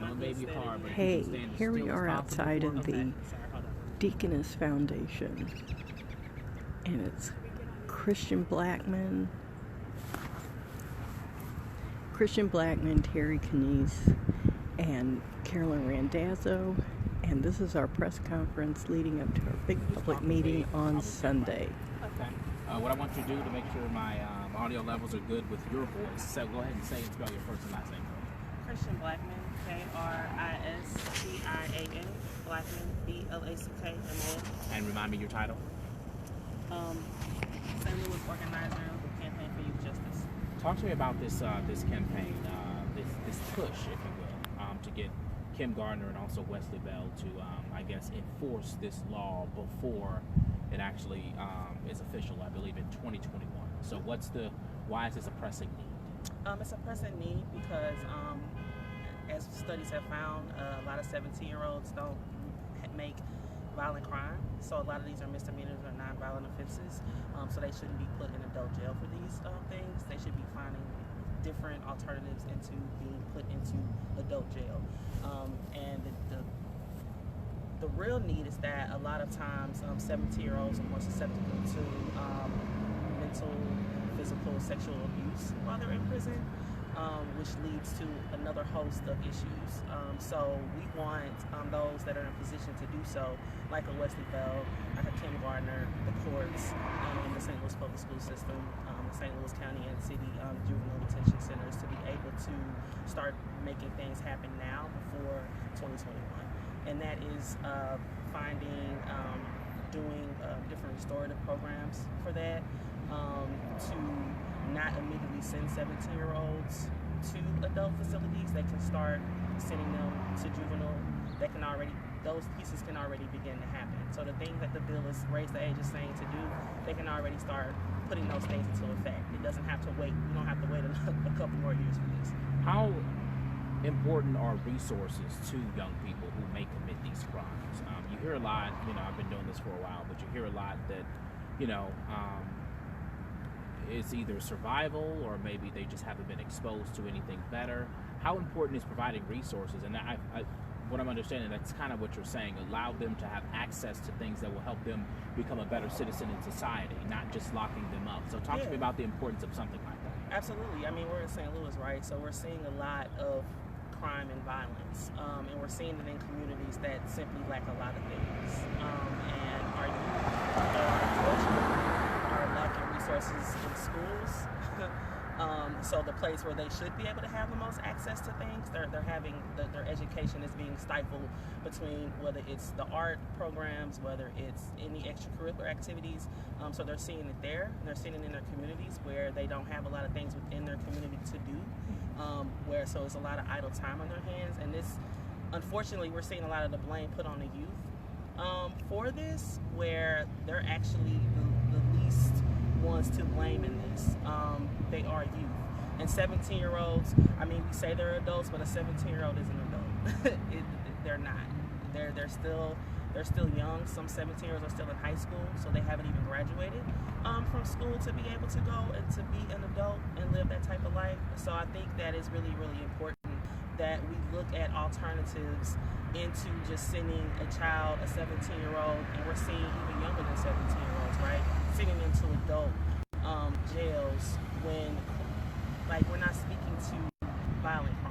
it may be hard, but Hey, here we are outside of the Deaconess Foundation, and it's Kristian Blackmon, Terry Knies, and Carolyn Randazzo, and this is our press conference leading up to our big public meeting on Sunday. Okay. What I want you to do to make sure my audio levels are good with your voice, so go ahead and say and spell your first and last name. Kristian Blackmon, Kristian, Blackmon, Blackmon. And remind me your title. St. Louis organizer of the Campaign for Youth Justice. Talk to me about this campaign, this push, if you will, to get Kim Gardner and also Wesley Bell to, enforce this law before it actually is official, I believe, in 2021. So why is this a pressing need? It's a pressing need because, as studies have found, a lot of 17-year-olds don't make violent crime. So a lot of these are misdemeanors or non-violent offenses. So they shouldn't be put in adult jail for these things. They should be finding different alternatives into being put into adult jail. And the real need is that a lot of times 17-year-olds are more susceptible to mental, physical, sexual abuse while they're in prison, which leads to another host of issues. So we want those that are in a position to do so, like a Wesley Bell, like a Kim Gardner, the courts, the St. Louis public school system, the St. Louis County and City juvenile detention centers, to be able to start making things happen now before 2021. And that is doing different restorative programs for that, to not immediately send 17-year-olds to adult facilities. They can start sending them to juvenile. Those pieces can already begin to happen. So the things that the bill is raised the age is saying to do, they can already start putting those things into effect. It doesn't have to wait. You don't have to wait a couple more years for this. How important are resources to young people who may commit these crimes? You hear a lot, I've been doing this for a while, but you hear a lot that, it's either survival or maybe they just haven't been exposed to anything better. How important is providing resources? And what I'm understanding, that's kind of what you're saying, allow them to have access to things that will help them become a better citizen in society, not just locking them up. So talk to me about the importance of something like that. Absolutely. I mean, we're in St. Louis, right? So we're seeing a lot of crime and violence, and we're seeing it in communities that simply lack a lot of things. And our youth, unfortunately, are lacking resources in schools. So the place where they should be able to have the most access to things, they're having their education is being stifled between whether it's the art programs, whether it's any extracurricular activities. So they're seeing it there, and they're seeing it in their communities where they don't have a lot of things within their community to do. So it's a lot of idle time on their hands, and this, unfortunately, we're seeing a lot of the blame put on the youth for this, where they're actually the least ones to blame in this. They are youth. And 17-year-olds, I mean, we say they're adults, but a 17-year-old is an adult. They're not. They're still young. Some 17-year-olds are still in high school, so they haven't even graduated from school to be able to go and to be an adult and live that type of life. So I think that is really, really important that we look at alternatives into just sending a child, a 17-year-old, and we're seeing even younger than 17-year-olds, right, sending them to adult jails when, we're not speaking to violent crime.